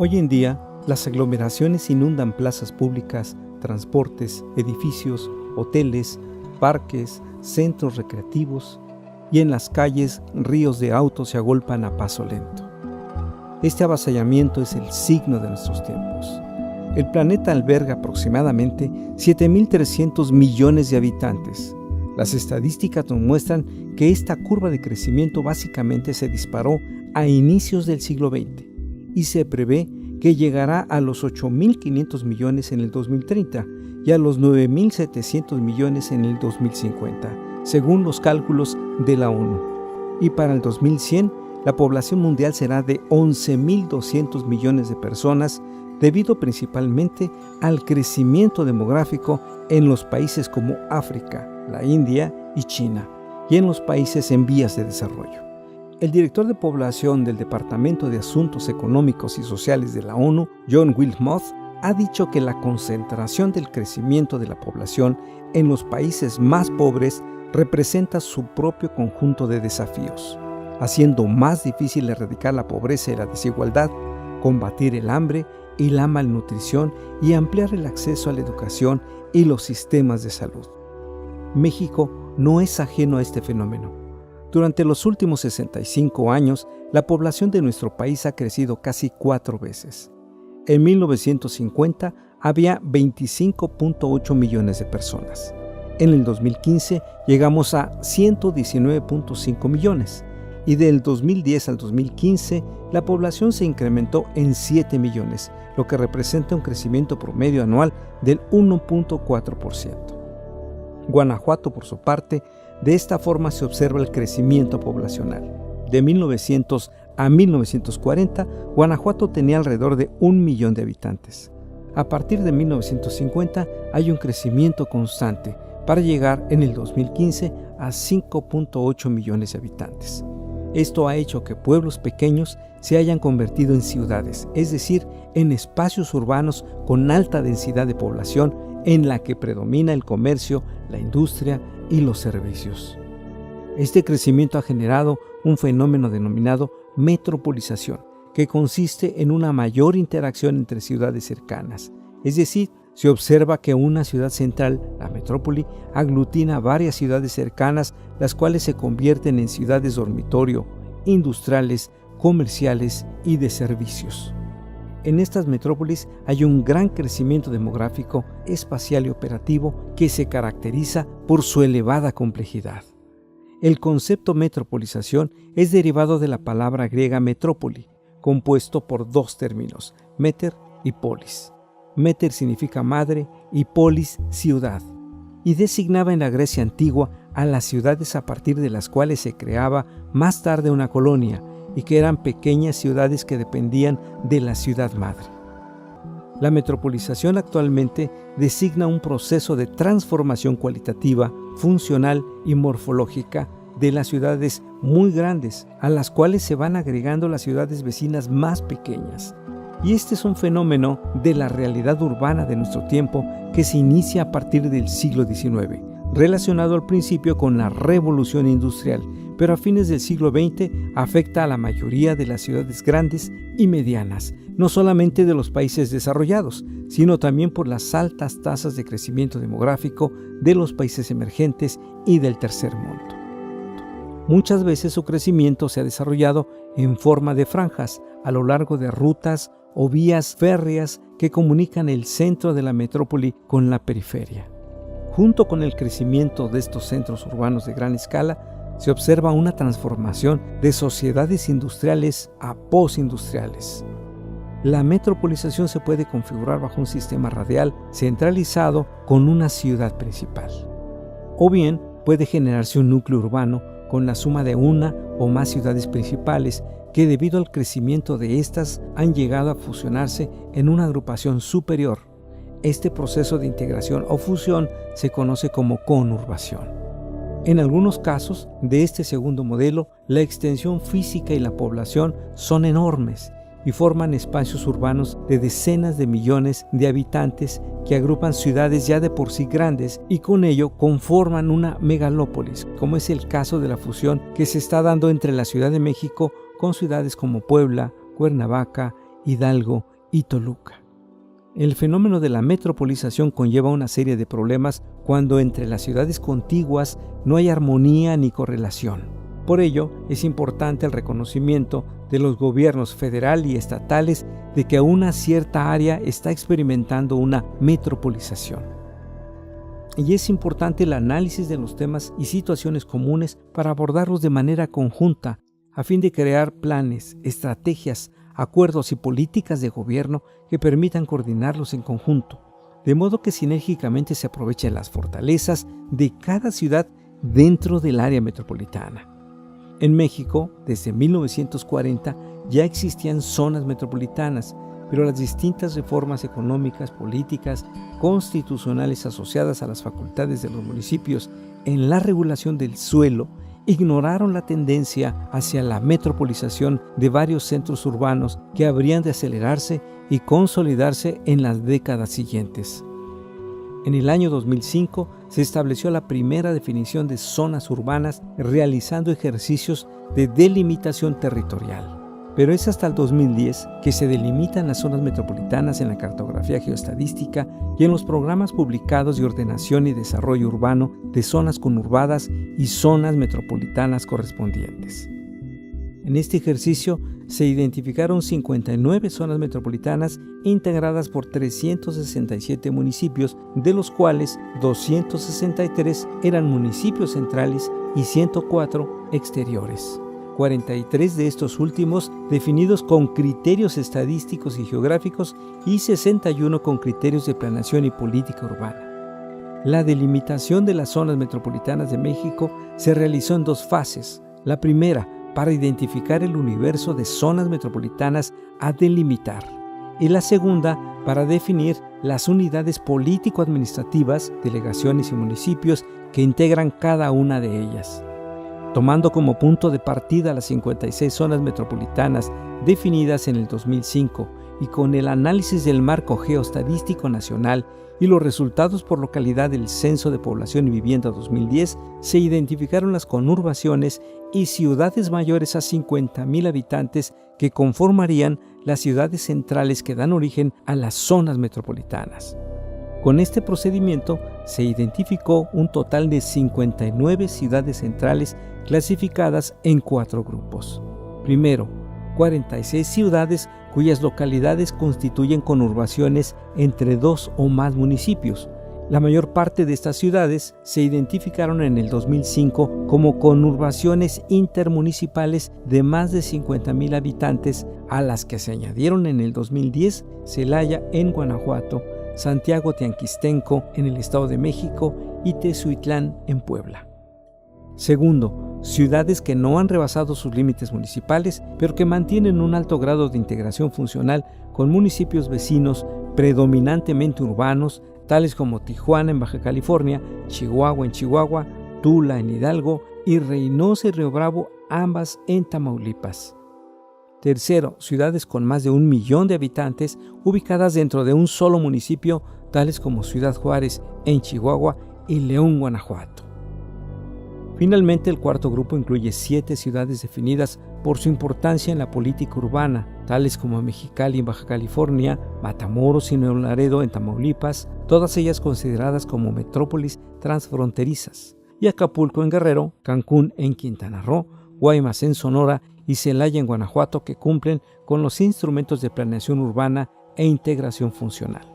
Hoy en día, las aglomeraciones inundan plazas públicas, transportes, edificios, hoteles, parques, centros recreativos y en las calles ríos de autos se agolpan a paso lento. Este avasallamiento es el signo de nuestros tiempos. El planeta alberga aproximadamente 7.300 millones de habitantes. Las estadísticas nos muestran que esta curva de crecimiento básicamente se disparó a inicios del siglo XX y se prevé que llegará a los 8.500 millones en el 2030 y a los 9.700 millones en el 2050, según los cálculos de la ONU. Y para el 2100, la población mundial será de 11.200 millones de personas, debido principalmente al crecimiento demográfico en los países como África, la India y China, y en los países en vías de desarrollo. El director de población del Departamento de Asuntos Económicos y Sociales de la ONU, John Wilmoth, ha dicho que la concentración del crecimiento de la población en los países más pobres representa su propio conjunto de desafíos, haciendo más difícil erradicar la pobreza y la desigualdad, combatir el hambre y la malnutrición y ampliar el acceso a la educación y los sistemas de salud. México no es ajeno a este fenómeno. Durante los últimos 65 años, la población de nuestro país ha crecido casi 4 veces. En 1950 había 25.8 millones de personas. En el 2015 llegamos a 119.5 millones y del 2010 al 2015 la población se incrementó en 7 millones, lo que representa un crecimiento promedio anual del 1.4%. Guanajuato, por su parte, de esta forma se observa el crecimiento poblacional. De 1900 a 1940, Guanajuato tenía alrededor de 1 millón de habitantes. A partir de 1950 hay un crecimiento constante para llegar en el 2015 a 5.8 millones de habitantes. Esto ha hecho que pueblos pequeños se hayan convertido en ciudades, es decir, en espacios urbanos con alta densidad de población en la que predomina el comercio, la industria y los servicios. Este crecimiento ha generado un fenómeno denominado metropolización, que consiste en una mayor interacción entre ciudades cercanas. Es decir, se observa que una ciudad central, la metrópoli, aglutina varias ciudades cercanas, las cuales se convierten en ciudades dormitorio, industriales, comerciales y de servicios. En estas metrópolis hay un gran crecimiento demográfico, espacial y operativo que se caracteriza por su elevada complejidad. El concepto metropolización es derivado de la palabra griega metrópoli, compuesto por 2 términos, meter y polis. Meter significa madre y polis ciudad, y designaba en la Grecia antigua a las ciudades a partir de las cuales se creaba más tarde una colonia, y que eran pequeñas ciudades que dependían de la ciudad madre. La metropolización actualmente designa un proceso de transformación cualitativa, funcional y morfológica de las ciudades muy grandes, a las cuales se van agregando las ciudades vecinas más pequeñas. Y este es un fenómeno de la realidad urbana de nuestro tiempo que se inicia a partir del siglo XIX, relacionado al principio con la revolución industrial, pero a fines del siglo XX afecta a la mayoría de las ciudades grandes y medianas, no solamente de los países desarrollados, sino también por las altas tasas de crecimiento demográfico de los países emergentes y del tercer mundo. Muchas veces su crecimiento se ha desarrollado en forma de franjas a lo largo de rutas o vías férreas que comunican el centro de la metrópoli con la periferia. Junto con el crecimiento de estos centros urbanos de gran escala, se observa una transformación de sociedades industriales a postindustriales. La metropolización se puede configurar bajo un sistema radial centralizado con una ciudad principal. O bien puede generarse un núcleo urbano con la suma de una o más ciudades principales que debido al crecimiento de estas han llegado a fusionarse en una agrupación superior. Este proceso de integración o fusión se conoce como conurbación. En algunos casos de este segundo modelo, la extensión física y la población son enormes y forman espacios urbanos de decenas de millones de habitantes que agrupan ciudades ya de por sí grandes y con ello conforman una megalópolis, como es el caso de la fusión que se está dando entre la Ciudad de México con ciudades como Puebla, Cuernavaca, Hidalgo y Toluca. El fenómeno de la metropolización conlleva una serie de problemas cuando entre las ciudades contiguas no hay armonía ni correlación. Por ello, es importante el reconocimiento de los gobiernos federal y estatales de que una cierta área está experimentando una metropolización. Y es importante el análisis de los temas y situaciones comunes para abordarlos de manera conjunta, a fin de crear planes, estrategias, acuerdos y políticas de gobierno que permitan coordinarlos en conjunto, de modo que sinérgicamente se aprovechen las fortalezas de cada ciudad dentro del área metropolitana. En México, desde 1940, ya existían zonas metropolitanas, pero las distintas reformas económicas, políticas, constitucionales asociadas a las facultades de los municipios en la regulación del suelo ignoraron la tendencia hacia la metropolización de varios centros urbanos que habrían de acelerarse y consolidarse en las décadas siguientes. En el año 2005 se estableció la primera definición de zonas urbanas realizando ejercicios de delimitación territorial. Pero es hasta el 2010 que se delimitan las zonas metropolitanas en la cartografía geoestadística y en los programas publicados de ordenación y desarrollo urbano de zonas conurbadas y zonas metropolitanas correspondientes. En este ejercicio se identificaron 59 zonas metropolitanas integradas por 367 municipios, de los cuales 263 eran municipios centrales y 104 exteriores. 43 de estos últimos definidos con criterios estadísticos y geográficos y 61 con criterios de planeación y política urbana. La delimitación de las zonas metropolitanas de México se realizó en dos fases. La primera, para identificar el universo de zonas metropolitanas a delimitar, y la segunda, para definir las unidades político-administrativas, delegaciones y municipios que integran cada una de ellas. Tomando como punto de partida las 56 zonas metropolitanas definidas en el 2005 y con el análisis del marco geoestadístico nacional y los resultados por localidad del Censo de Población y Vivienda 2010, se identificaron las conurbaciones y ciudades mayores a 50,000 habitantes que conformarían las ciudades centrales que dan origen a las zonas metropolitanas. Con este procedimiento se identificó un total de 59 ciudades centrales clasificadas en 4 grupos. Primero, 46 ciudades cuyas localidades constituyen conurbaciones entre 2 o más municipios. La mayor parte de estas ciudades se identificaron en el 2005 como conurbaciones intermunicipales de más de 50,000 habitantes, a las que se añadieron en el 2010 Celaya en Guanajuato, Santiago Teanquistenco en el Estado de México y Tezuitlán en Puebla. Segundo, ciudades que no han rebasado sus límites municipales, pero que mantienen un alto grado de integración funcional con municipios vecinos predominantemente urbanos, tales como Tijuana en Baja California, Chihuahua en Chihuahua, Tula en Hidalgo y Reynosa y Río Bravo, ambas en Tamaulipas. Tercero, ciudades con más de 1 millón de habitantes ubicadas dentro de un solo municipio, tales como Ciudad Juárez en Chihuahua y León, Guanajuato. Finalmente, el cuarto grupo incluye 7 ciudades definidas por su importancia en la política urbana, tales como Mexicali en Baja California, Matamoros y Nuevo Laredo en Tamaulipas, todas ellas consideradas como metrópolis transfronterizas, y Acapulco en Guerrero, Cancún en Quintana Roo, Guaymas en Sonora y Celaya en Guanajuato, que cumplen con los instrumentos de planeación urbana e integración funcional.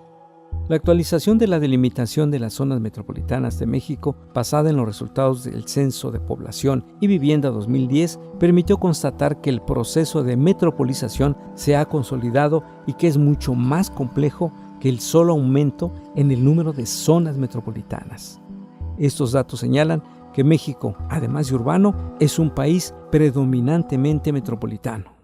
La actualización de la delimitación de las zonas metropolitanas de México, basada en los resultados del Censo de Población y Vivienda 2010, permitió constatar que el proceso de metropolización se ha consolidado y que es mucho más complejo que el solo aumento en el número de zonas metropolitanas. Estos datos señalan que México, además de urbano, es un país predominantemente metropolitano.